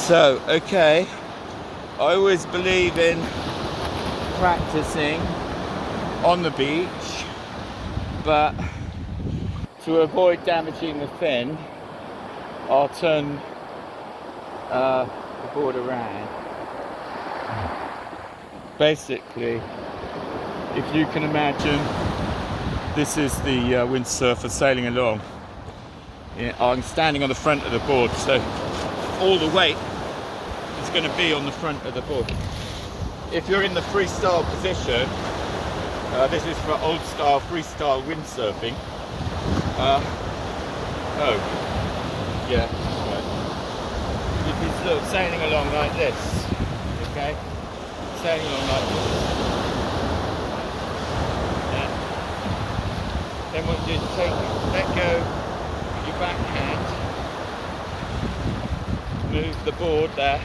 So, okay, I always believe in practicing on the beach, but to avoid damaging the fin, I'll turn the board around. Basically, if you can imagine, this is the windsurfer sailing along. I'm standing on the front of the board, so all the weight is going to be on the front of the board. If you're in the freestyle position, this is for old style freestyle windsurfing. Yeah, right. You'd be sort of sailing along like this, okay? Sailing along like this. Yeah. Then what you do is let go your backhand, move the board there.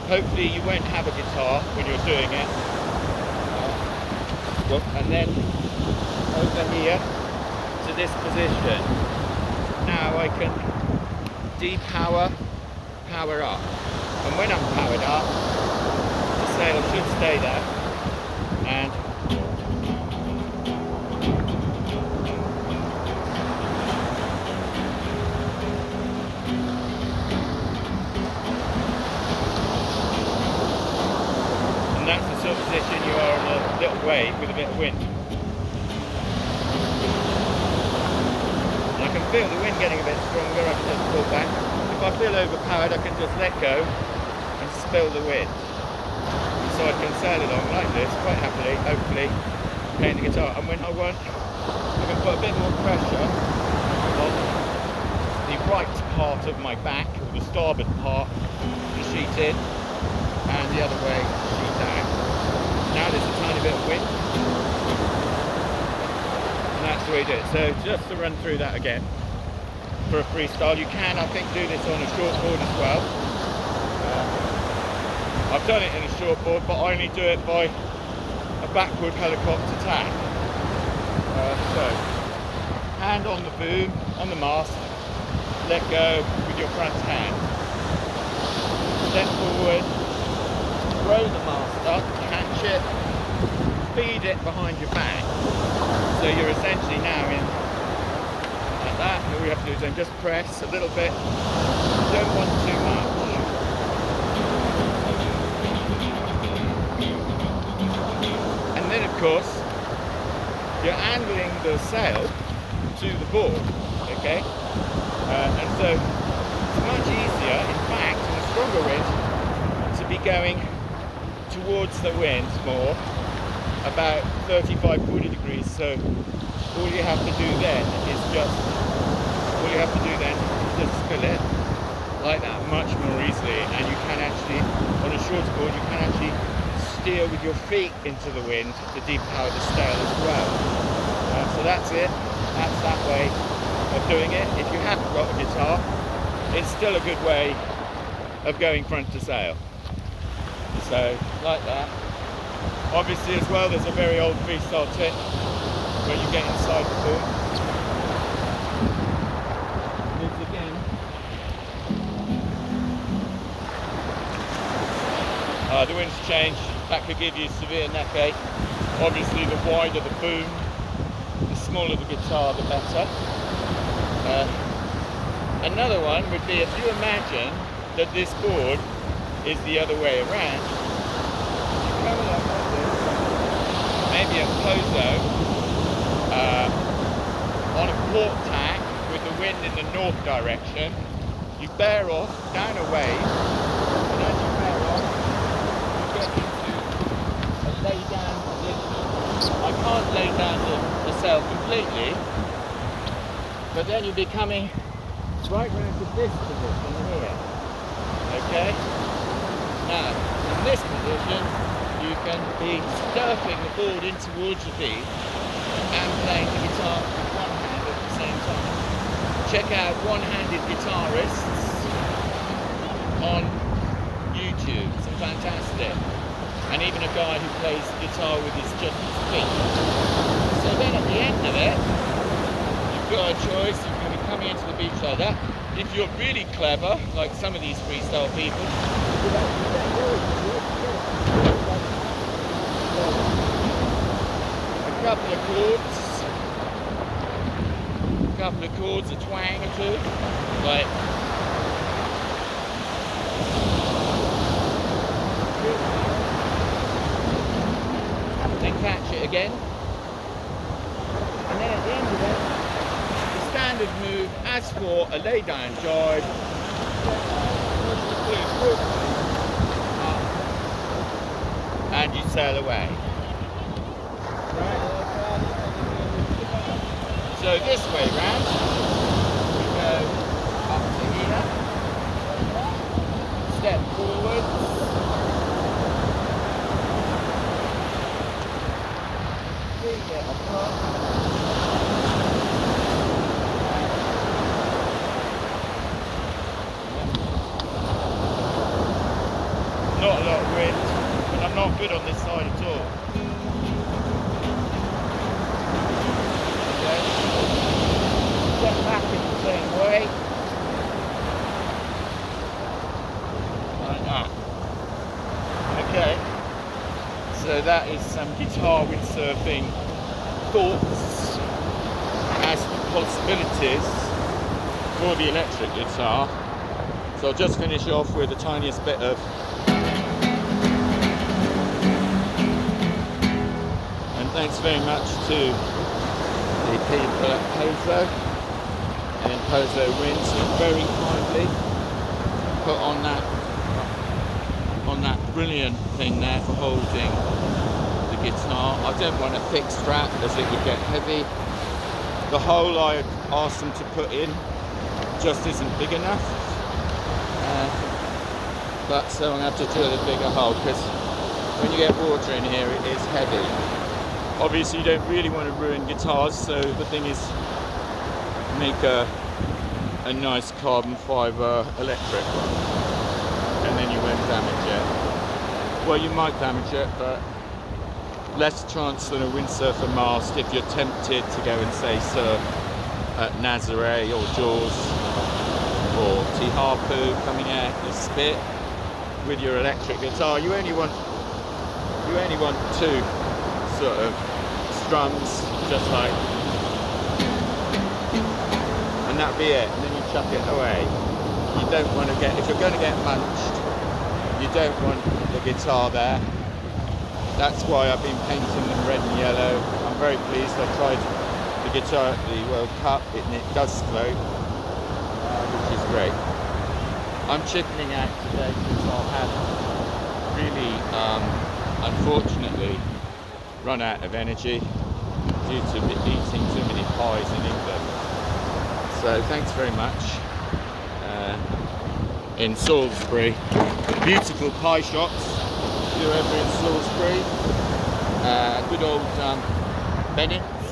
Hopefully you won't have a guitar when you're doing it. And then over here to this position. Now I can depower, power up. And when I'm powered up, the sail should stay there. And that's the sort of position you are on a little wave with a bit of wind. And I can feel the wind getting a bit stronger, I can just pull back. If I feel overpowered, I can just let go and spill the wind. So I can sail along like this, quite happily, hopefully, playing the guitar. And when I want, I can put a bit more pressure on the right part of my back, or the starboard part, the sheet in, and the other way, sheet down. Now there's a tiny bit of wind, and that's the way you do it. So just to run through that again, for a freestyle, you can, I think, do this on a shortboard as well. I've done it in a shortboard, but I only do it by a backward helicopter tack. So, hand on the boom, on the mast, let go with your front hand. Step forward, throw the mast up, catch it, feed it behind your back. So you're essentially now in like that. All you have to do is then just press a little bit. Don't want too much. And then of course, you're angling the sail to the board, okay? And so it's much easier, in fact, in a stronger wind, to be going towards the wind more, about 35-40 degrees. So all you have to do then is just spill it like that much more easily, and you can actually, on a shorter board, you can actually steer with your feet into the wind to depower the sail as well. So that's it. That's that way of doing it. If you haven't got a guitar, it's still a good way of going front to sail. So, like that. Obviously as well, there's a very old freestyle tip where you get inside the boom. Moves again. The wind's changed. That could give you severe neck ache. Obviously the wider the boom, the smaller the guitar, the better. Another one would be if you imagine that this board is the other way around. You come along like this, maybe a pozo on a port tack with the wind in the north direction. You bear off down a wave, and as you bear off, you get into a lay down position. I can't lay down the sail completely, but then you'll be coming right round to this position here. Okay? Now, in this position, you can be surfing the board in towards your feet and playing the guitar with one hand at the same time. Check out one-handed guitarists on YouTube. It's fantastic. And even a guy who plays guitar with just his feet. So then at the end of it, you've got a choice. You can be coming into the of each other. If you're really clever, like some of these freestyle people, a couple of chords, a twang or two, like then catch it again, and then at the end of it, the standard move as for a lay down jibe, and you sail away. So this way round, we go up to here, step forwards, bring it across, not a lot of wind, and I'm not good on this side at all. Get back in the same way. Like that. Okay. So that is some guitar windsurfing thoughts as to possibilities for the electric guitar. So I'll just finish off with the tiniest bit of and thanks very much to the people at Pozo and Pozo Winds who very kindly put on that brilliant thing there for holding the guitar. I don't want a thick strap as it would get heavy. The hole I asked them to put in just isn't big enough, but so I'm going to have to do a bigger hole because when you get water in here it is heavy. Obviously you don't really want to ruin guitars, so the thing is make a nice carbon fibre electric one, and then you won't damage it. Well, you might damage it, but less chance than a windsurfer mast if you're tempted to go and say surf at Nazare or Jaws or Te Hapu coming out the spit with your electric guitar. You only want two sort of strums, just like, and that'll be it, and then you chuck it away. You don't want to get, if you're going to get munched, you don't want the guitar there. That's why I've been painting them red and yellow. I'm very pleased. I tried the guitar at the World Cup and it does float, which is great. I'm chickening out today because I have really, unfortunately, run out of energy due to eating too many pies in England. So thanks very much. In Salisbury, beautiful pie shops. If you're ever in Salisbury, good old Bennett's.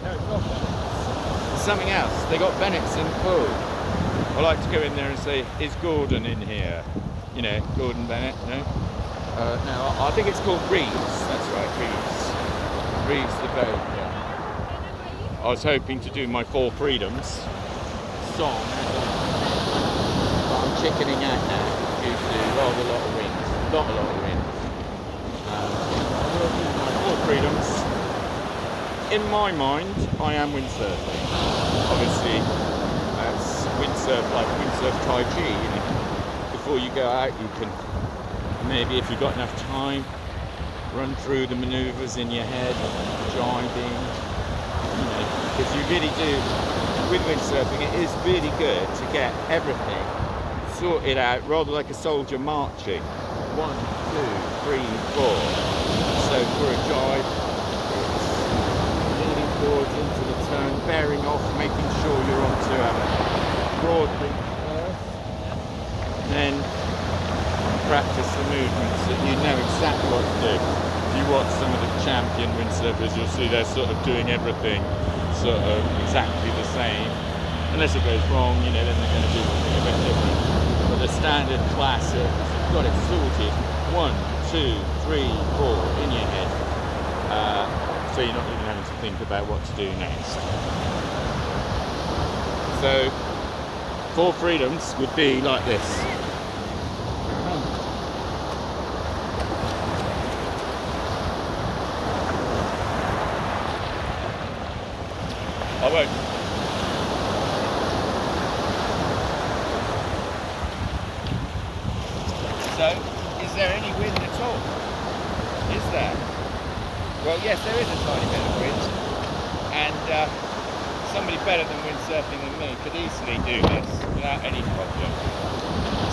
No, it's not Bennett's. It's something else. They got Bennett's in full. I like to go in there and say, "Is Gordon in here?" You know, Gordon Bennett. No. No, I think it's called Reeves. That's right, Reeves the boat. Yeah. I was hoping to do my Four Freedoms song, but I'm chickening out now due to rather a lot of wind. Not a lot of wind. I will do my Four Freedoms. In my mind, I am windsurfing. Obviously, that's windsurf like windsurf Tai Chi. You know, before you go out, you can. Maybe if you've got enough time, run through the manoeuvres in your head, jibing, you know, because you really do, with windsurfing, it is really good to get everything sorted out, rather like a soldier marching. 1, 2, 3, 4. So for a jibe, it's leaning forwards into the turn, bearing off, making sure you're onto a broad reach first, then practice the movements that you know exactly what to do. If you watch some of the champion windsurfers, you'll see they're sort of doing everything sort of exactly the same. Unless it goes wrong, you know, then they're going to do something a bit different. But the standard classic, you've got it sorted. 1, 2, 3, 4 in your head. So you're not even having to think about what to do next. So Four freedoms would be like this. I won't. So, is there any wind at all? Is there? Well, yes, there is a tiny bit of wind, and somebody better than windsurfing than me could easily do this without any problem,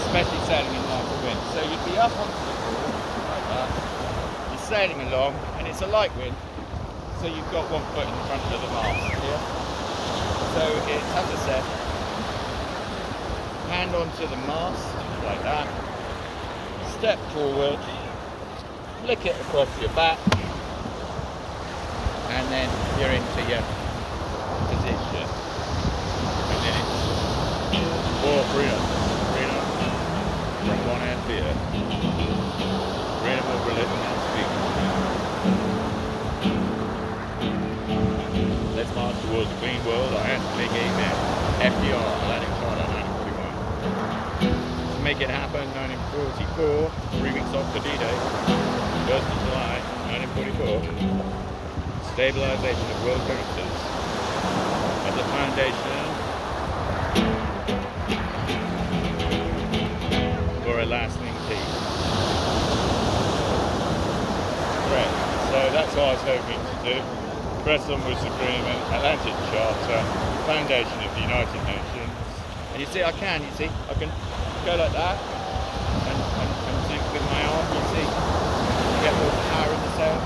especially sailing in lighter wind. So you'd be up onto the board like that, you're sailing along, and it's a light wind, so you've got one foot in front of the mast here. So it's, as I said, hand onto the mast like that, step forward, flick it across your back, and then you're into your position. And then it's four freedom from one end here. Freedom of religion and speech. Let's march towards a clean world. I am big amen. FDR, Atlantic Charter 1941. To make it happen, 1944, 3 weeks after D-Day, 1st of July, 1944. Stabilization of world currencies. As a foundation for a lasting peace. Right, so that's what I was hoping to do. Press onwards agreement, Atlantic Charter, foundation of the United Nations. And you see, I can go like that, and think with my arm, you see, you get more power in the sail.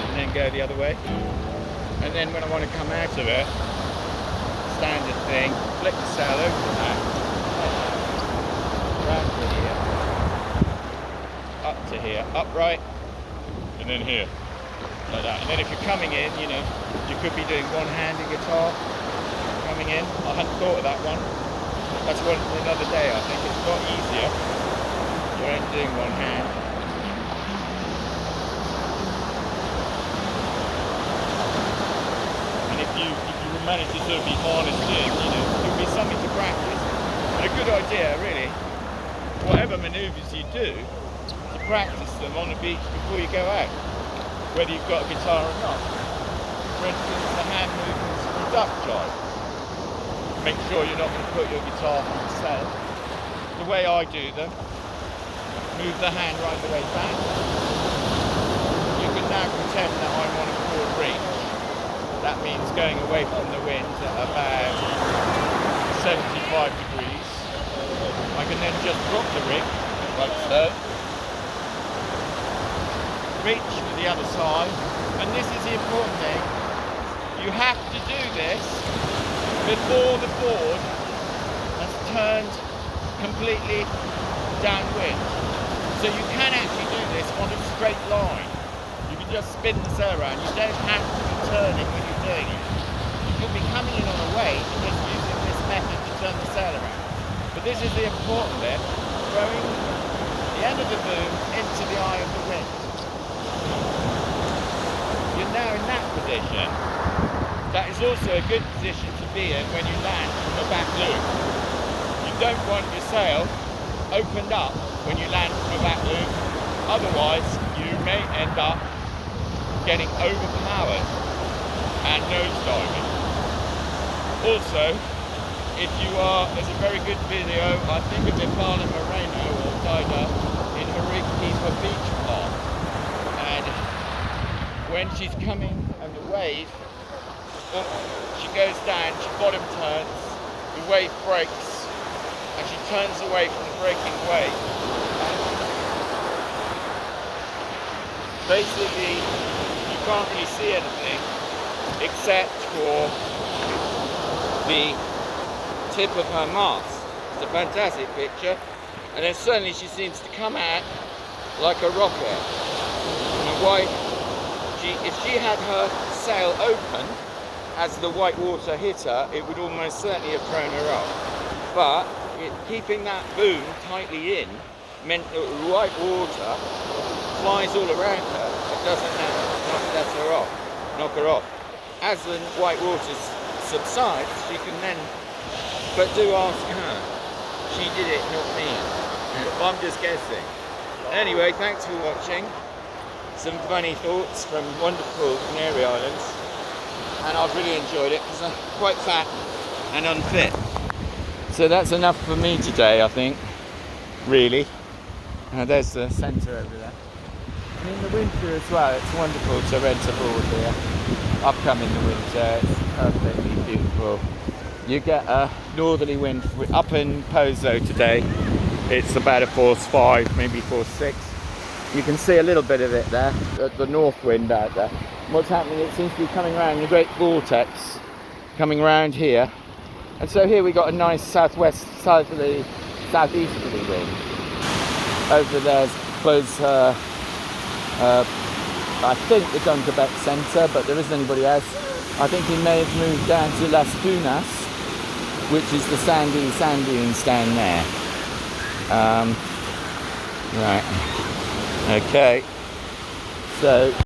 And then go the other way. And then when I want to come out of it, standard thing, flick the sail over the back, round to here, up to here, upright, and then here, like that. And then if you're coming in, you know, you could be doing one-handed guitar, coming in. I hadn't thought of that one. That's one for another day, I think. It's a lot easier. You ain't doing one hand. If you manage to sort of be harnessed in, you know, it'll be something to practice. And a good idea, really, whatever manoeuvres you do, to practice them on the beach before you go out, whether you've got a guitar or not. For instance, the hand movements of a duck jive. Make sure you're not going to put your guitar on the sail. The way I do them, move the hand right the way back. You can now pretend that I'm on a forward reach. That means going away from the wind at about 75 degrees. I can then just drop the rig, like so. Reach to the other side. And this is the important thing. You have to do this before the board has turned completely downwind. So you can actually do this on a straight line. You can just spin the sail around. You don't have to be turning when you're doing it. You could be coming in on a wave and just using this method to turn the sail around. But this is the important bit, throwing the end of the boom into the eye of the wind. You're now in that position. That is also a good position to be in when you land from the back loop. You don't want your sail opened up when you land from a back loop, otherwise you may end up getting overpowered and nosediving. Also, if you are, there's a very good video, I think of Ipana Moreno or Dido in Arequipa Beach Park, and when she's coming and the wave, she goes down, she bottom turns, the wave breaks, and she turns away from the breaking wave. Basically, you can't really see anything except for the tip of her mast. It's a fantastic picture, and then suddenly she seems to come out like a rocket. And if she had her sail open as the white water hit her, it would almost certainly have thrown her off. But keeping that boom tightly in meant that the white water flies all around her. It doesn't knock her off. As the white water subsides, she can then But do ask her. She did it, not me. I'm just guessing. Anyway, thanks for watching. Some funny thoughts from wonderful Canary Islands. And I've really enjoyed it because I'm quite fat and unfit. So that's enough for me today, I think. Really. There's the centre over there. And in the winter as well, it's wonderful to rent a board here. Upcoming the winter, it's perfectly beautiful. You get a northerly wind up in Pozo today. It's about a force 5, maybe force 6. You can see a little bit of it there, the north wind out there. And what's happening, it seems to be coming around, a great vortex coming around here. And so here we got a nice southwest, southerly, southeasterly wind. Over there's close, I think the Dunkerbeck centre, but there isn't anybody else. I think he may have moved down to Las Tunas, which is the sand dunes down there. Right. Okay. So